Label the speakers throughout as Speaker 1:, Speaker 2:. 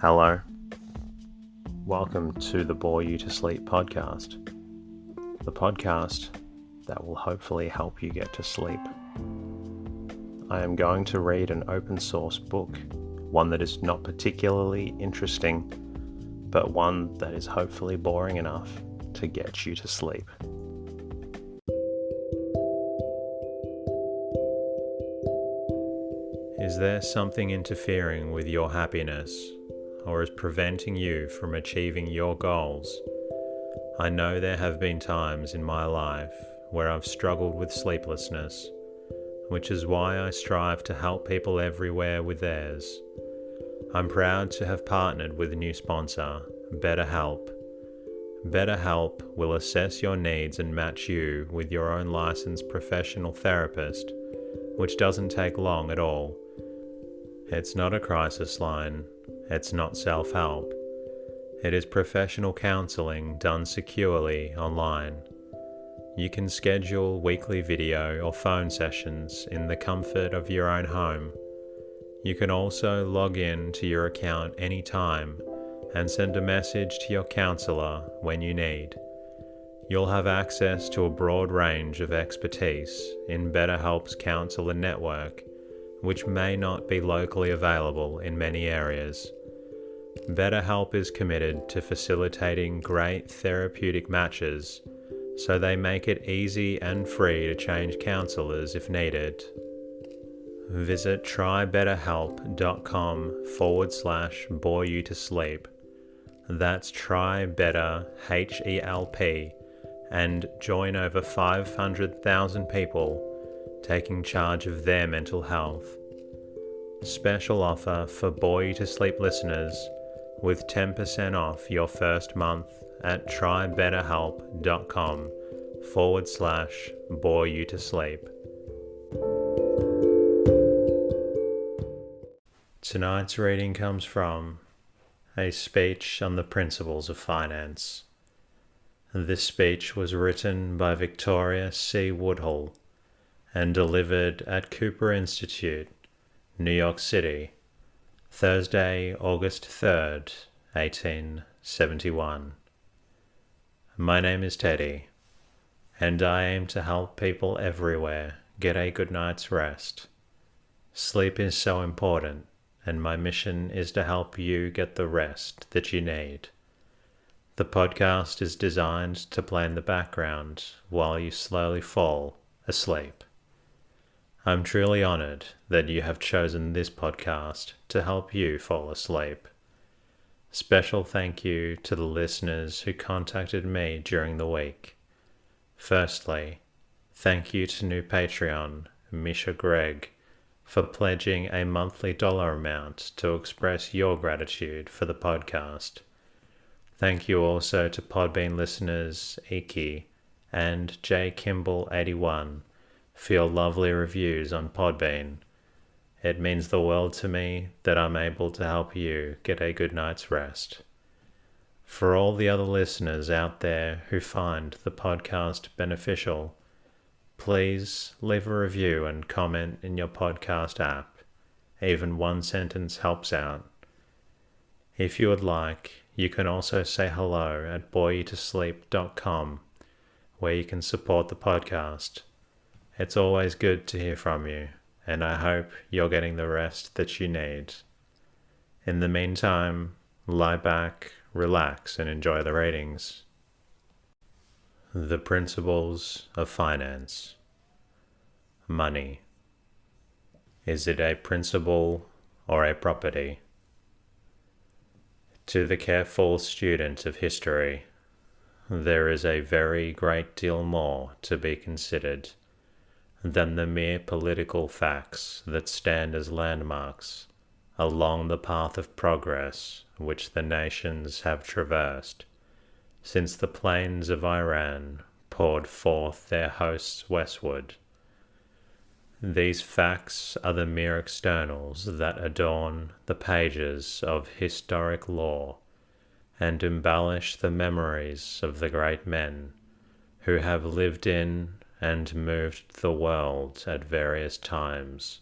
Speaker 1: Hello. Welcome to the Bore You to Sleep podcast. The podcast that will hopefully help you get to sleep. I am going to read an open source book, one that is not particularly interesting, but one that is hopefully boring enough to get you to sleep. Is there something interfering with your happiness, or is preventing you from achieving your goals? I know there have been times in my life where I've struggled with sleeplessness, which is why I strive to help people everywhere with theirs. I'm proud to have partnered with a new sponsor, BetterHelp. BetterHelp will assess your needs and match you with your own licensed professional therapist, which doesn't take long at all. It's not a crisis line. It's not self-help. It is professional counseling done securely online. You can schedule weekly video or phone sessions in the comfort of your own home. You can also log in to your account anytime and send a message to your counselor when you need. You'll have access to a broad range of expertise in BetterHelp's counselor network, which may not be locally available in many areas. BetterHelp is committed to facilitating great therapeutic matches, so they make it easy and free to change counselors if needed. Visit trybetterhelp.com/bore you to sleep. That's trybetterhelp, and join over 500,000 people taking charge of their mental health. Special offer for Bore You to Sleep listeners with 10% off your first month at trybetterhelp.com/bore you to sleep. Tonight's reading comes from a speech on the principles of finance. This speech was written by Victoria C Woodhull and delivered at Cooper Institute, New York City, Thursday, August 3rd, 1871. My name is Teddy, and I aim to help people everywhere get a good night's rest. Sleep is so important, and my mission is to help you get the rest that you need. The podcast is designed to play in the background while you slowly fall asleep. I'm truly honored that you have chosen this podcast to help you fall asleep. Special thank you to the listeners who contacted me during the week. Firstly, thank you to new Patreon, Misha Gregg, for pledging a monthly dollar amount to express your gratitude for the podcast. Thank you also to Podbean listeners Iki and J Kimball 81 for your lovely reviews on Podbean. It means the world to me that I'm able to help you get a good night's rest. For all the other listeners out there who find the podcast beneficial, please leave a review and comment in your podcast app. Even one sentence helps out. If you would like, you can also say hello at boreyouTosleep.com, where you can support the podcast. It's always good to hear from you, and I hope you're getting the rest that you need. In the meantime, lie back, relax, and enjoy the readings. The Principles of Finance. Money. Is it a principle or a property? To the careful student of history, there is a very great deal more to be considered than the mere political facts that stand as landmarks along the path of progress which the nations have traversed since the plains of Iran poured forth their hosts westward. These facts are the mere externals that adorn the pages of historic lore and embellish the memories of the great men who have lived in and moved the world at various times,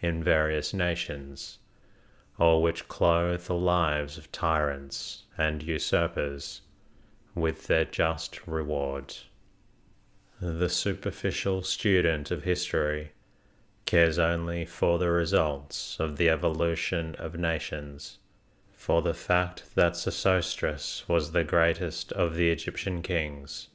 Speaker 1: in various nations, or which clothe the lives of tyrants and usurpers with their just reward. The superficial student of history cares only for the results of the evolution of nations, for the fact that Sesostris was the greatest of the Egyptian kings,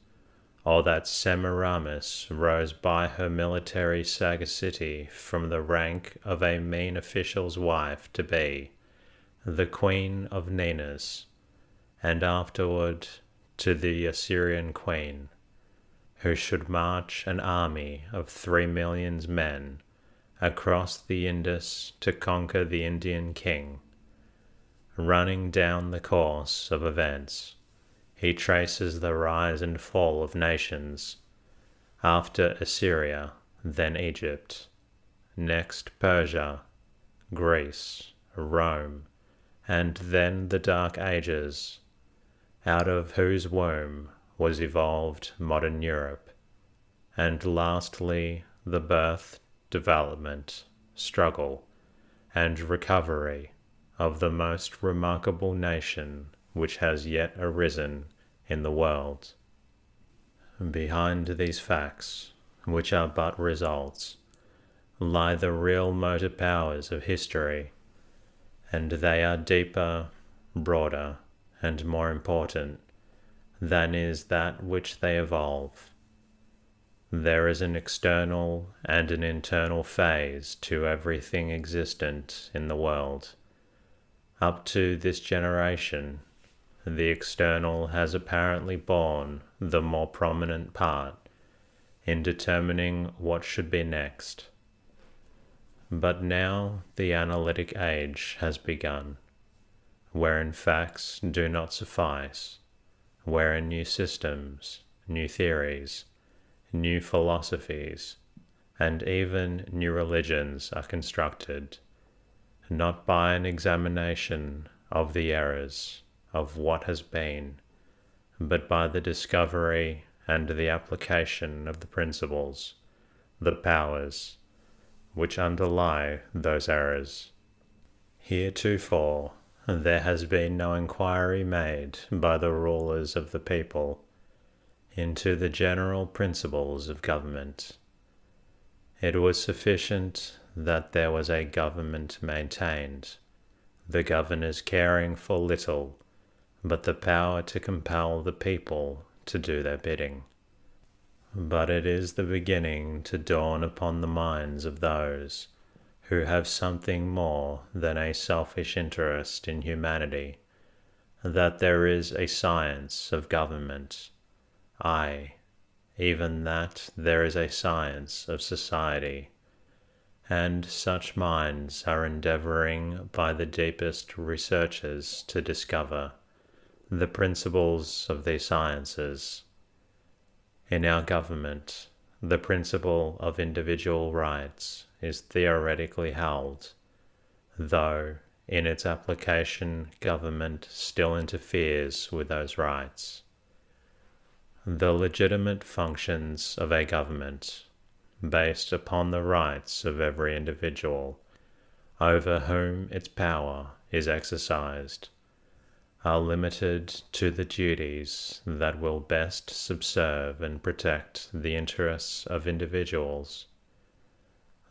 Speaker 1: or that Semiramis rose by her military sagacity from the rank of a mean official's wife to be the queen of Ninus, and afterward to the Assyrian queen, who should march an army of 3 million men across the Indus to conquer the Indian king. Running down the course of events, he traces the rise and fall of nations, after Assyria, then Egypt, next Persia, Greece, Rome, and then the Dark Ages, out of whose womb was evolved modern Europe, and lastly the birth, development, struggle, and recovery of the most remarkable nation which has yet arisen in the world. Behind these facts, which are but results, lie the real motor powers of history, and they are deeper, broader, and more important than is that which they evolve. There is an external and an internal phase to everything existent in the world. Up to this generation, the external has apparently borne the more prominent part in determining what should be next. But now the analytic age has begun, wherein facts do not suffice, wherein new systems, new theories, new philosophies, and even new religions are constructed, not by an examination of the errors of what has been, but by the discovery and the application of the principles, the powers, which underlie those errors. Heretofore, there has been no inquiry made by the rulers of the people into the general principles of government. It was sufficient that there was a government maintained, the governors caring for little but the power to compel the people to do their bidding. But it is the beginning to dawn upon the minds of those who have something more than a selfish interest in humanity, that there is a science of government, aye, even that there is a science of society, and such minds are endeavouring by the deepest researches to discover the principles of these sciences. In our government, the principle of individual rights is theoretically held, though in its application government still interferes with those rights. The legitimate functions of a government, based upon the rights of every individual over whom its power is exercised, are limited to the duties that will best subserve and protect the interests of individuals.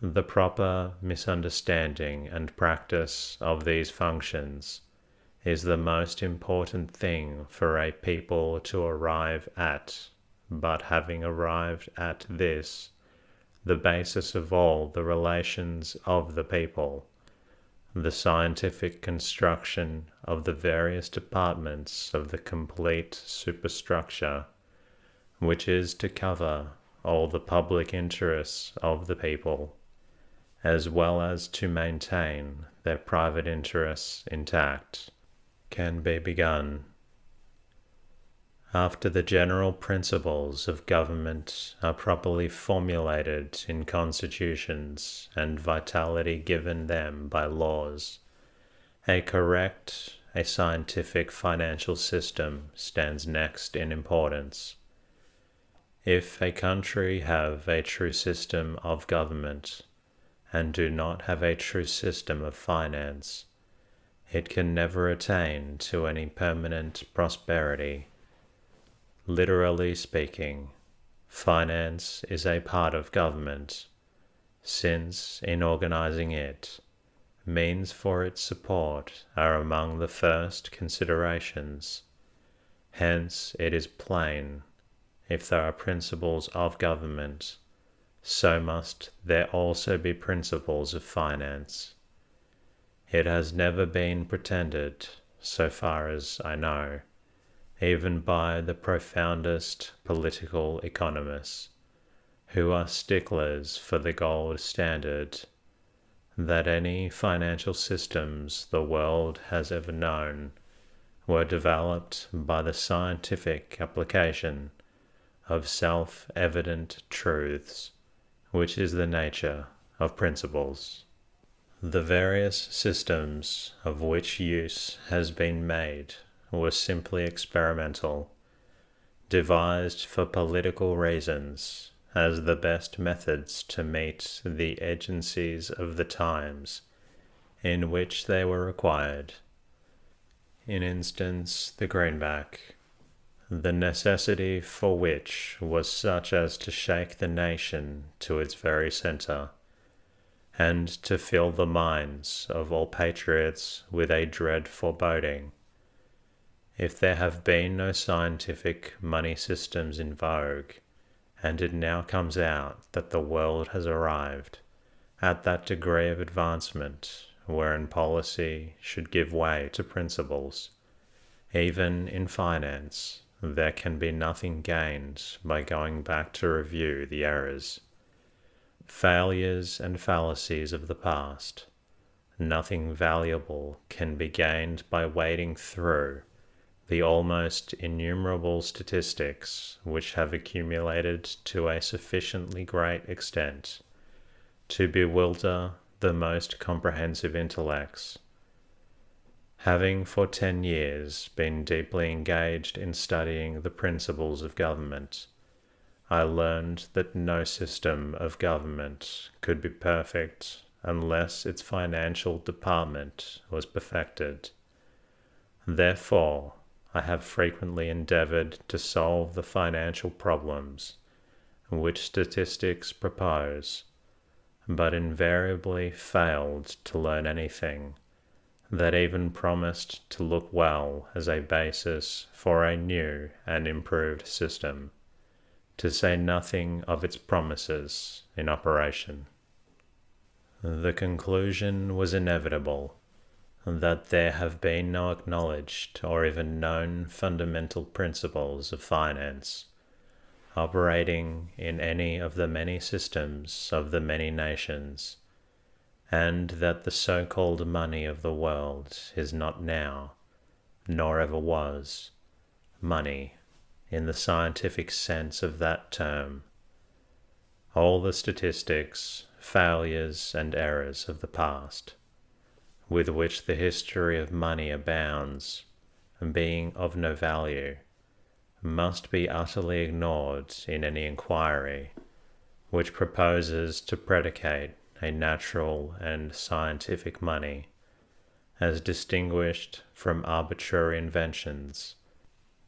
Speaker 1: The proper misunderstanding and practice of these functions is the most important thing for a people to arrive at, but having arrived at this, the basis of all the relations of the people, the scientific construction of the various departments of the complete superstructure, which is to cover all the public interests of the people, as well as to maintain their private interests intact, can be begun. After the general principles of government are properly formulated in constitutions and vitality given them by laws, a correct, a scientific financial system stands next in importance. If a country have a true system of government, and do not have a true system of finance, it can never attain to any permanent prosperity. Literally speaking, finance is a part of government, since in organizing it, means for its support are among the first considerations. Hence it is plain, if there are principles of government, so must there also be principles of finance. It has never been pretended, so far as I know, even by the profoundest political economists, who are sticklers for the gold standard, that any financial systems the world has ever known were developed by the scientific application of self-evident truths, which is the nature of principles. The various systems of which use has been made were simply experimental, devised for political reasons as the best methods to meet the exigencies of the times in which they were required. In instance, the greenback, the necessity for which was such as to shake the nation to its very centre, and to fill the minds of all patriots with a dread foreboding. If there have been no scientific money systems in vogue, and it now comes out that the world has arrived at that degree of advancement wherein policy should give way to principles, even in finance, there can be nothing gained by going back to review the errors, failures and fallacies of the past. Nothing valuable can be gained by wading through the almost innumerable statistics which have accumulated to a sufficiently great extent to bewilder the most comprehensive intellects. Having for 10 years been deeply engaged in studying the principles of government, I learned that no system of government could be perfect unless its financial department was perfected. Therefore, I have frequently endeavored to solve the financial problems which statistics propose, but invariably failed to learn anything that even promised to look well as a basis for a new and improved system, to say nothing of its promises in operation. The conclusion was inevitable, that there have been no acknowledged or even known fundamental principles of finance operating in any of the many systems of the many nations, and that the so-called money of the world is not now, nor ever was, money in the scientific sense of that term. All the statistics, failures, and errors of the past, with which the history of money abounds, being of no value, must be utterly ignored in any inquiry which proposes to predicate a natural and scientific money, as distinguished from arbitrary inventions,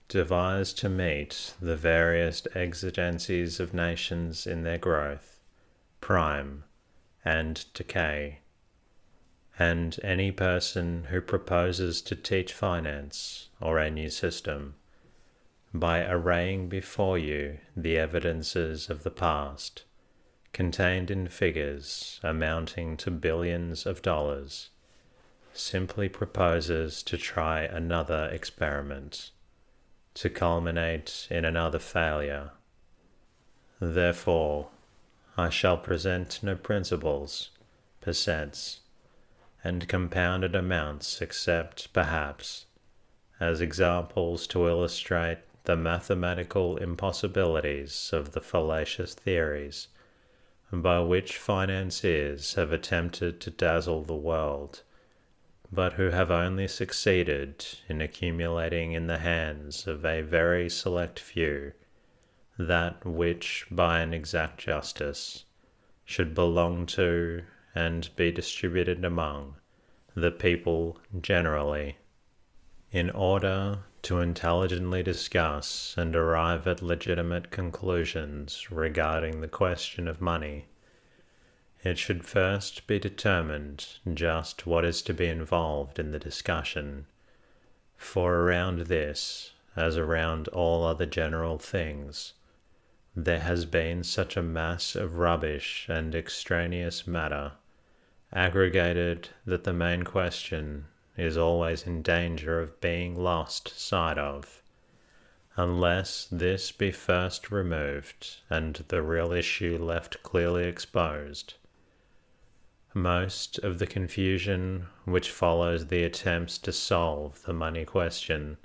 Speaker 1: devised to meet the various exigencies of nations in their growth, prime, and decay. And any person who proposes to teach finance or a new system, by arraying before you the evidences of the past, contained in figures amounting to billions of dollars, simply proposes to try another experiment, to culminate in another failure. Therefore, I shall present no principles, per cents, and compounded amounts except, perhaps, as examples to illustrate the mathematical impossibilities of the fallacious theories by which financiers have attempted to dazzle the world, but who have only succeeded in accumulating in the hands of a very select few that which, by an exact justice, should belong to and be distributed among the people generally. In order to intelligently discuss and arrive at legitimate conclusions regarding the question of money, it should first be determined just what is to be involved in the discussion, for around this, as around all other general things, there has been such a mass of rubbish and extraneous matter aggregated that the main question is always in danger of being lost sight of, unless this be first removed and the real issue left clearly exposed. Most of the confusion which follows the attempts to solve the money question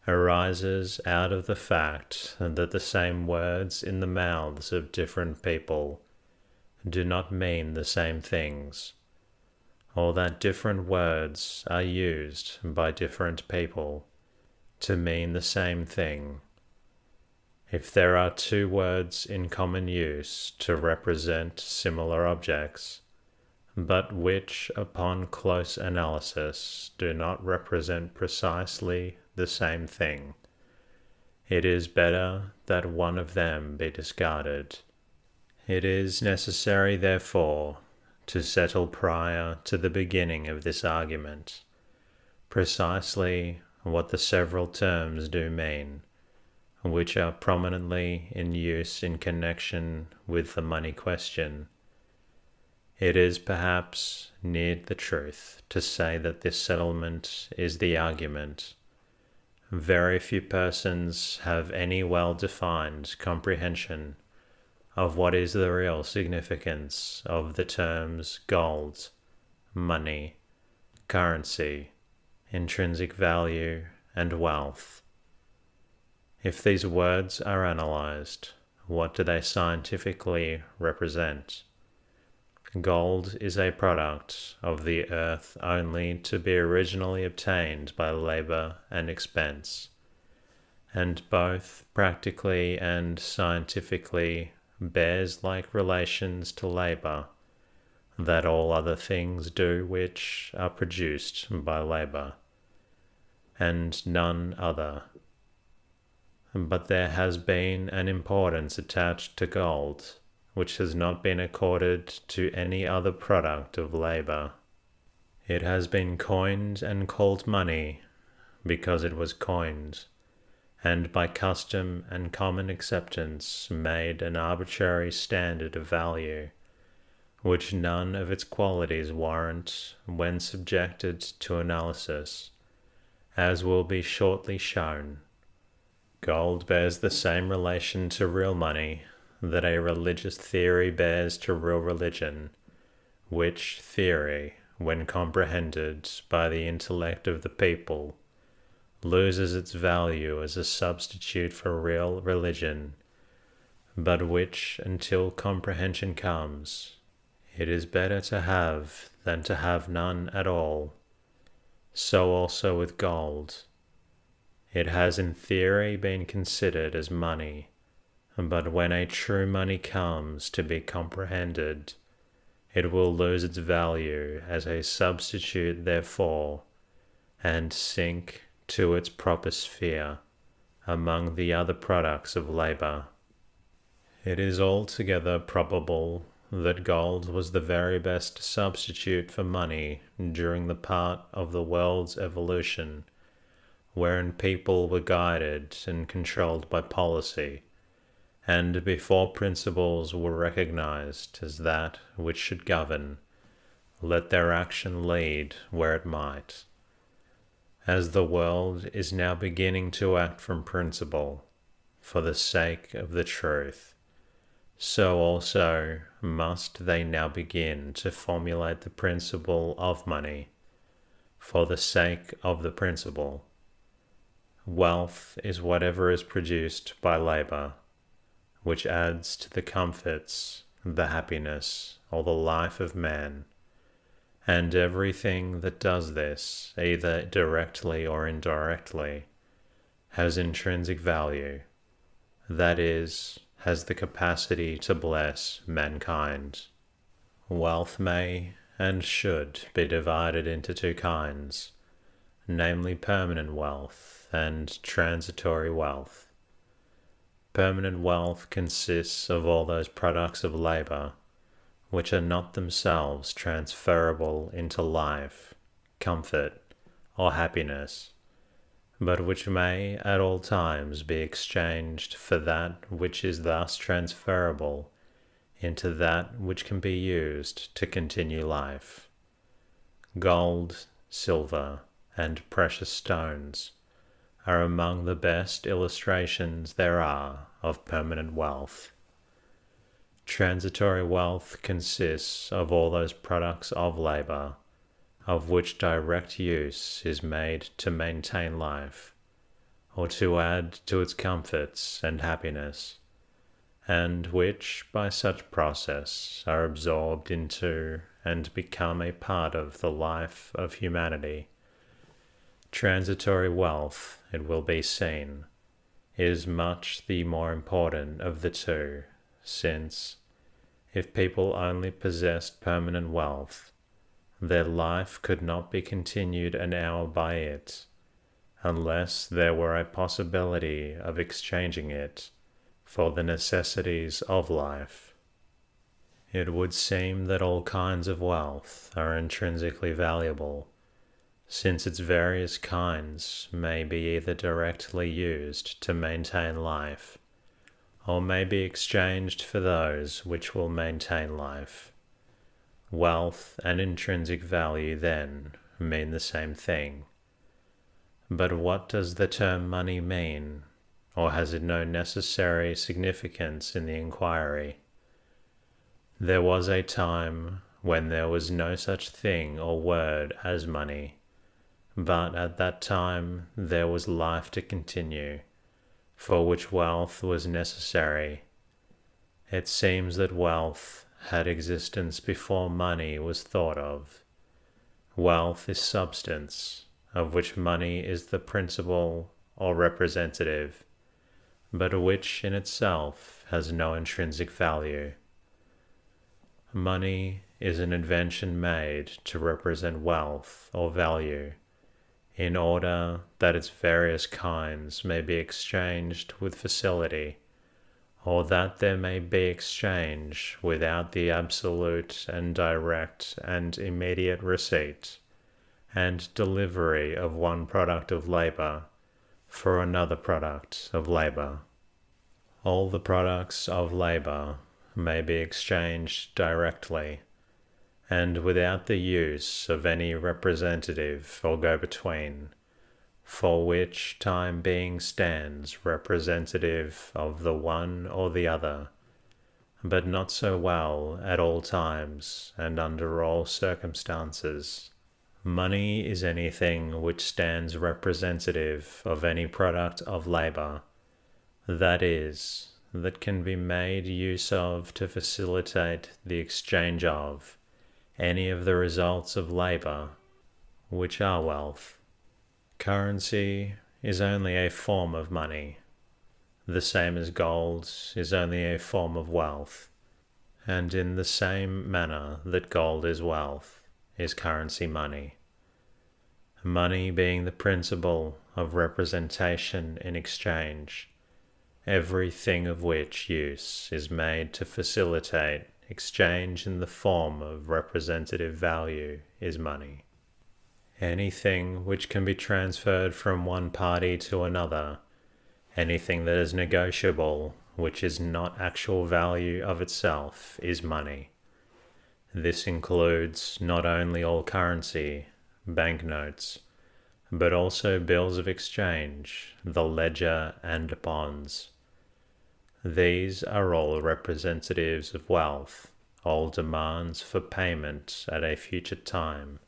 Speaker 1: arises out of the fact that the same words in the mouths of different people do not mean the same things, or that different words are used by different people to mean the same thing. If there are two words in common use to represent similar objects, but which upon close analysis do not represent precisely the same thing, it is better that one of them be discarded. It is necessary, therefore, to settle prior to the beginning of this argument precisely what the several terms do mean, which are prominently in use in connection with the money question. It is perhaps near the truth to say that this settlement is the argument. Very few persons have any well-defined comprehension of what is the real significance of the terms gold, money, currency, intrinsic value, and wealth. If these words are analyzed, what do they scientifically represent? Gold is a product of the earth only to be originally obtained by labor and expense, and both practically and scientifically bears like relations to labor that all other things do which are produced by labor, and none other. But there has been an importance attached to gold which has not been accorded to any other product of labor. It has been coined and called money because it was coined, and by custom and common acceptance made an arbitrary standard of value, which none of its qualities warrant when subjected to analysis, as will be shortly shown. Gold bears the same relation to real money that a religious theory bears to real religion, which theory, when comprehended by the intellect of the people, loses its value as a substitute for real religion, but which, until comprehension comes, it is better to have than to have none at all. So also with gold. It has in theory been considered as money, but when a true money comes to be comprehended, it will lose its value as a substitute therefor, and sink to its proper sphere among the other products of labor. It is altogether probable that gold was the very best substitute for money during the part of the world's evolution wherein people were guided and controlled by policy, and before principles were recognized as that which should govern, let their action lead where it might. As the world is now beginning to act from principle, for the sake of the truth, so also must they now begin to formulate the principle of money, for the sake of the principle. Wealth is whatever is produced by labor, which adds to the comforts, the happiness, or the life of man, and everything that does this, either directly or indirectly, has intrinsic value, that is, has the capacity to bless mankind. Wealth may, and should be divided into two kinds, namely permanent wealth and transitory wealth. Permanent wealth consists of all those products of labor which are not themselves transferable into life, comfort, or happiness, but which may at all times be exchanged for that which is thus transferable into that which can be used to continue life. Gold, silver, and precious stones are among the best illustrations there are of permanent wealth. Transitory wealth consists of all those products of labor of which direct use is made to maintain life, or to add to its comforts and happiness, and which by such process are absorbed into and become a part of the life of humanity. Transitory wealth, it will be seen, is much the more important of the two, since, if people only possessed permanent wealth, their life could not be continued an hour by it, unless there were a possibility of exchanging it for the necessities of life. It would seem that all kinds of wealth are intrinsically valuable, since its various kinds may be either directly used to maintain life, or may be exchanged for those which will maintain life. Wealth and intrinsic value, then, mean the same thing. But what does the term money mean, or has it no necessary significance in the inquiry? There was a time when there was no such thing or word as money, but at that time there was life to continue, for which wealth was necessary. It seems that wealth had existence before money was thought of. Wealth is substance, of which money is the principle or representative, but which in itself has no intrinsic value. Money is an invention made to represent wealth or value, in order that its various kinds may be exchanged with facility, or that there may be exchange without the absolute and direct and immediate receipt and delivery of one product of labor for another product of labor. All the products of labor may be exchanged directly, and without the use of any representative or go-between, for which time being stands representative of the one or the other, but not so well at all times and under all circumstances. Money is anything which stands representative of any product of labor, that is, that can be made use of to facilitate the exchange of any of the results of labor, which are wealth. Currency is only a form of money, the same as gold is only a form of wealth, and in the same manner that gold is wealth, is currency money. Money being the principle of representation in exchange, everything of which use is made to facilitate exchange in the form of representative value is money. Anything which can be transferred from one party to another, anything that is negotiable, which is not actual value of itself, is money. This includes not only all currency, banknotes, but also bills of exchange, the ledger, and bonds. These are all representatives of wealth, all demands for payment at a future time,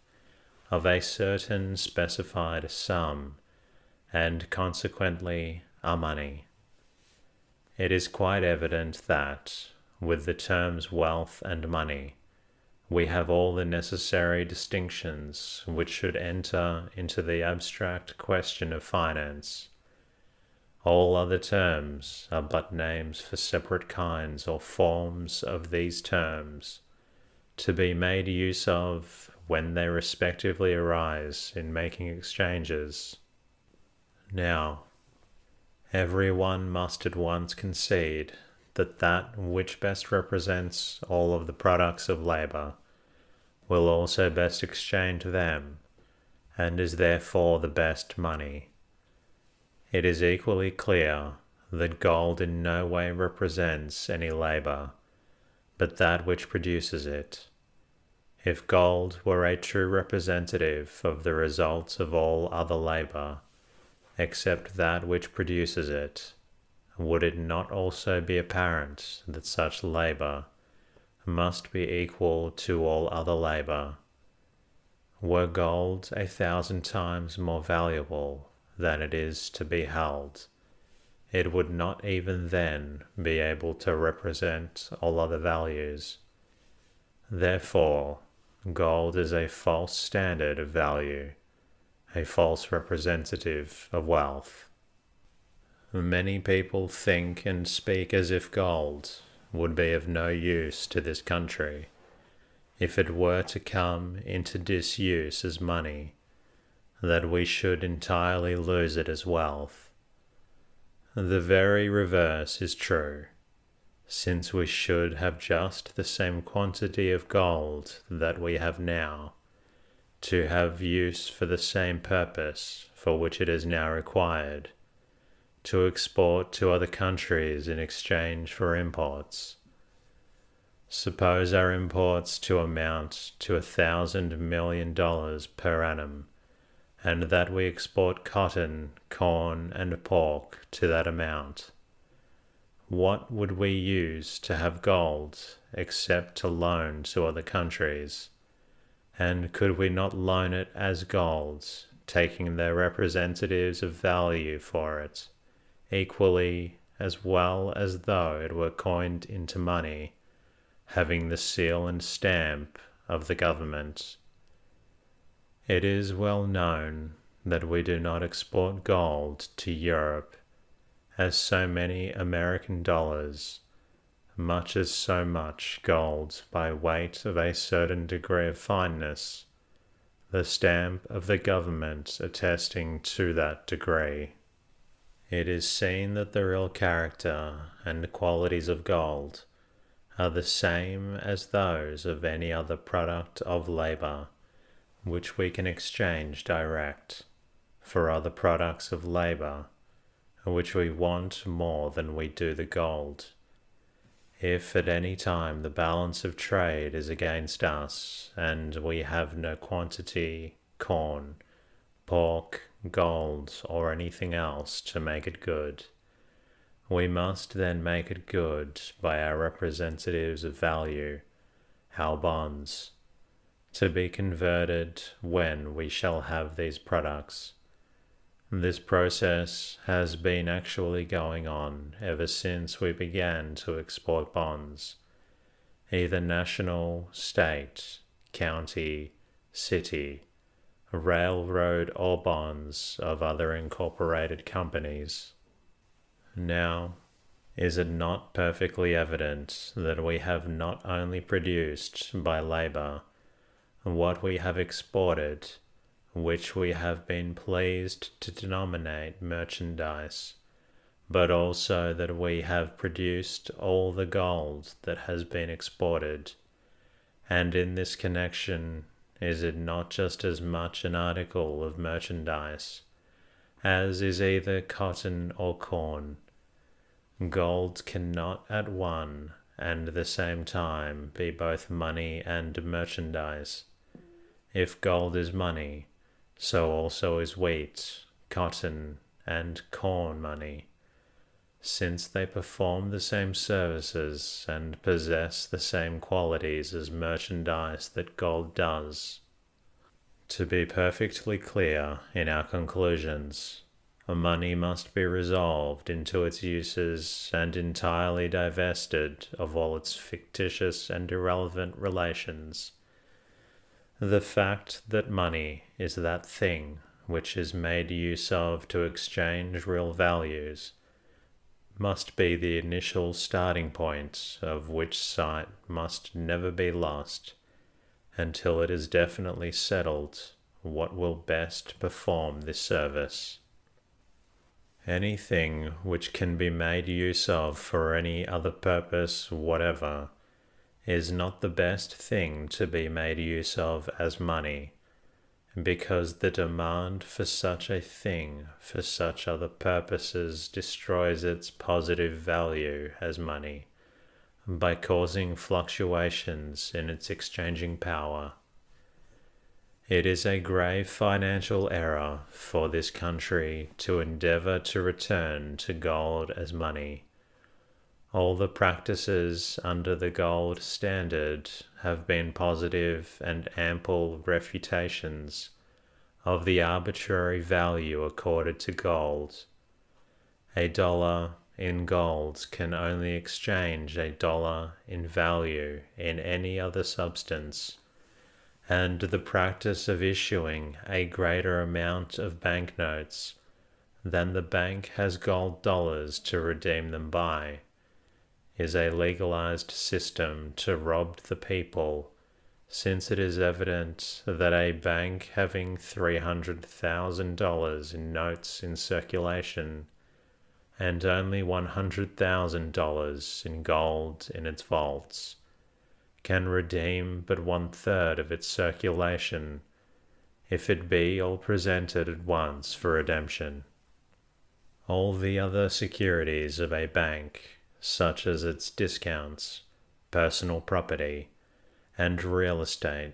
Speaker 1: of a certain specified sum, and consequently are money. It is quite evident that, with the terms wealth and money, we have all the necessary distinctions which should enter into the abstract question of finance. All other terms are but names for separate kinds or forms of these terms, to be made use of when they respectively arise in making exchanges. Now, everyone must at once concede that that which best represents all of the products of labor will also best exchange them, and is therefore the best money. It is equally clear that gold in no way represents any labor, but that which produces it. If gold were a true representative of the results of all other labor, except that which produces it, would it not also be apparent that such labor must be equal to all other labor? Were gold 1,000 times more valuable than it is to be held, it would not even then be able to represent all other values. Therefore, gold is a false standard of value, a false representative of wealth. Many people think and speak as if gold would be of no use to this country if it were to come into disuse as money, that we should entirely lose it as wealth. The very reverse is true, since we should have just the same quantity of gold that we have now, to have use for the same purpose for which it is now required, to export to other countries in exchange for imports. Suppose our imports to amount to $1,000 million per annum, and that we export cotton, corn, and pork to that amount. What would we use to have gold except to loan to other countries? And could we not loan it as gold, taking their representatives of value for it, equally as well as though it were coined into money, having the seal and stamp of the government? It is well known that we do not export gold to Europe as so many American dollars, much as so much gold by weight of a certain degree of fineness, the stamp of the government attesting to that degree. It is seen that the real character and qualities of gold are the same as those of any other product of labor, which we can exchange direct for other products of labor, which we want more than we do the gold. If at any time the balance of trade is against us, and we have no quantity, corn, pork, gold, or anything else to make it good, we must then make it good by our representatives of value, our bonds, to be converted when we shall have these products. This process has been actually going on ever since we began to export bonds, either national, state, county, city, railroad, or bonds of other incorporated companies. Now, is it not perfectly evident that we have not only produced by labor what we have exported, which we have been pleased to denominate merchandise, but also that we have produced all the gold that has been exported? And in this connection, is it not just as much an article of merchandise as is either cotton or corn? Gold cannot at one and the same time be both money and merchandise. If gold is money, so also is wheat, cotton, and corn money, since they perform the same services and possess the same qualities as merchandise that gold does. To be perfectly clear in our conclusions, money must be resolved into its uses and entirely divested of all its fictitious and irrelevant relations. The fact that money is that thing which is made use of to exchange real values must be the initial starting point of which sight must never be lost, until it is definitely settled what will best perform this service. Anything which can be made use of for any other purpose whatever is not the best thing to be made use of as money, because the demand for such a thing for such other purposes destroys its positive value as money by causing fluctuations in its exchanging power. It is a grave financial error for this country to endeavor to return to gold as money. All the practices under the gold standard have been positive and ample refutations of the arbitrary value accorded to gold. A dollar in gold can only exchange a dollar in value in any other substance, and the practice of issuing a greater amount of banknotes than the bank has gold dollars to redeem them by is a legalized system to rob the people, since it is evident that a bank having $300,000 in notes in circulation and only $100,000 in gold in its vaults can redeem but 1/3 of its circulation if it be all presented at once for redemption. All the other securities of a bank, such as its discounts, personal property, and real estate,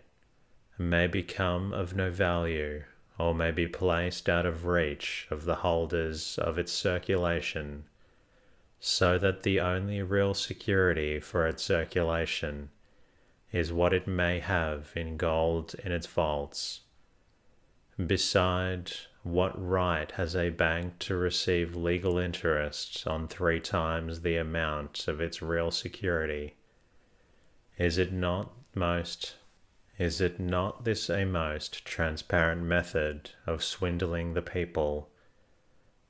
Speaker 1: may become of no value, or may be placed out of reach of the holders of its circulation, so that the only real security for its circulation is what it may have in gold in its vaults. Beside, what right has a bank to receive legal interest on 3 times the amount of its real security? Is it not this a most transparent method of swindling the people?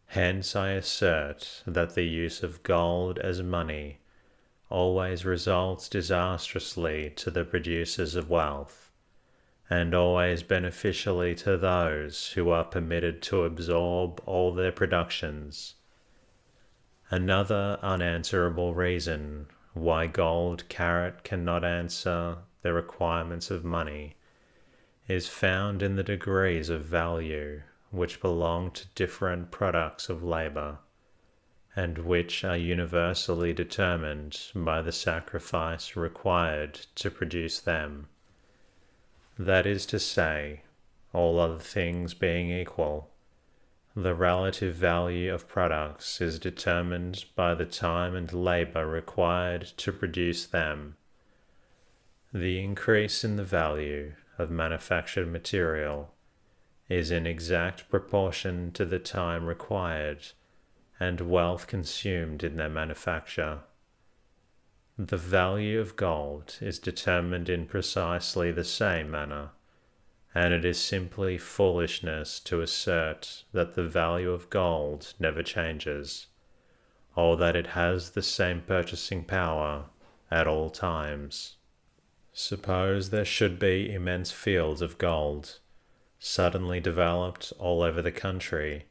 Speaker 1: Hence I assert that the use of gold as money always results disastrously to the producers of wealth, and always beneficially to those who are permitted to absorb all their productions. Another unanswerable reason why gold carat cannot answer the requirements of money is found in the degrees of value which belong to different products of labor, and which are universally determined by the sacrifice required to produce them. That is to say, all other things being equal, the relative value of products is determined by the time and labor required to produce them. The increase in the value of manufactured material is in exact proportion to the time required and wealth consumed in their manufacture. The value of gold is determined in precisely the same manner, and it is simply foolishness to assert that the value of gold never changes, or that it has the same purchasing power at all times. Suppose there should be immense fields of gold, suddenly developed all over the country,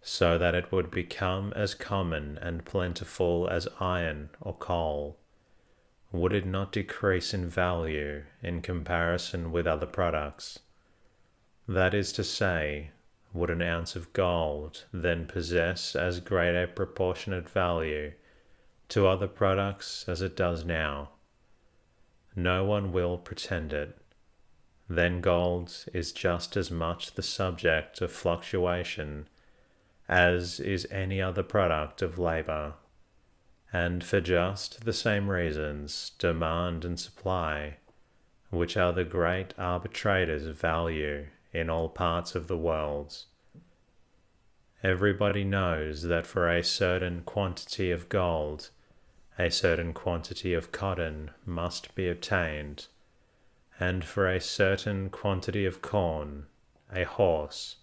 Speaker 1: so that it would become as common and plentiful as iron or coal. Would it not decrease in value in comparison with other products? That is to say, would an ounce of gold then possess as great a proportionate value to other products as it does now? No one will pretend it. Then gold is just as much the subject of fluctuation as is any other product of labor, and for just the same reasons, demand and supply, which are the great arbitrators of value in all parts of the world. Everybody knows that for a certain quantity of gold, a certain quantity of cotton must be obtained, and for a certain quantity of corn, a horse.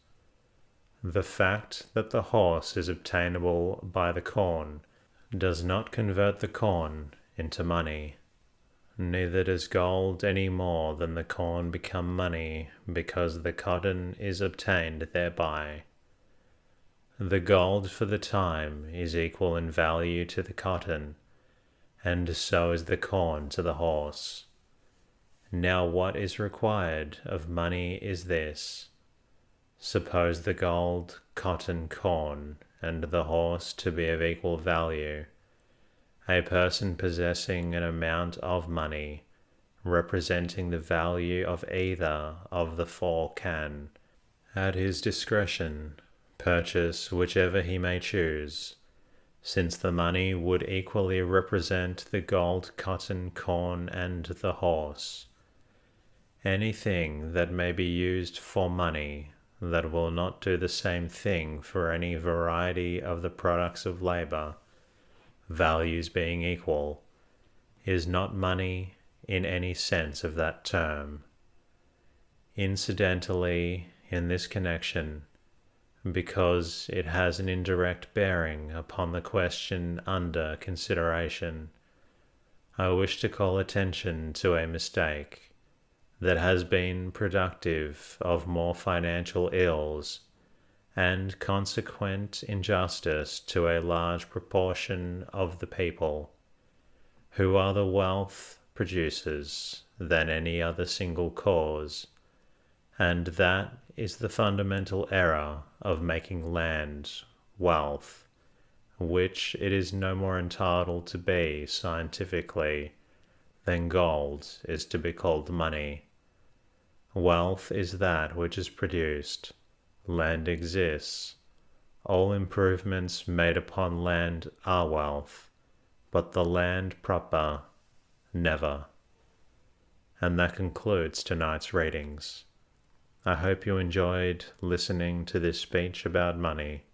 Speaker 1: The fact that the horse is obtainable by the corn does not convert the corn into money, Neither does gold any more than the corn become money, because the cotton is obtained thereby. The gold for the time is equal in value to the cotton, and so is the corn to the horse. Now what is required of money is this: suppose the gold, cotton, corn, and the horse to be of equal value. A person possessing an amount of money, representing the value of either of the four, can, at his discretion, purchase whichever he may choose, since the money would equally represent the gold, cotton, corn, and the horse. Anything that may be used for money that will not do the same thing for any variety of the products of labor, values being equal, is not money in any sense of that term. Incidentally, in this connection, because it has an indirect bearing upon the question under consideration, I wish to call attention to a mistake that has been productive of more financial ills and consequent injustice to a large proportion of the people, who are the wealth producers, than any other single cause, and that is the fundamental error of making land wealth, which it is no more entitled to be scientifically than gold is to be called money. Wealth is that which is produced. Land exists. All improvements made upon land are wealth, but the land proper, never. And that concludes tonight's readings. I hope you enjoyed listening to this speech about money.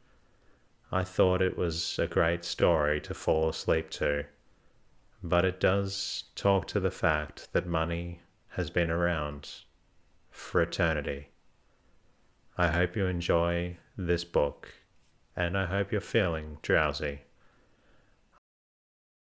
Speaker 1: I thought it was a great story to fall asleep to, but it does talk to the fact that money has been around for eternity. I hope you enjoy this book, and I hope you're feeling drowsy.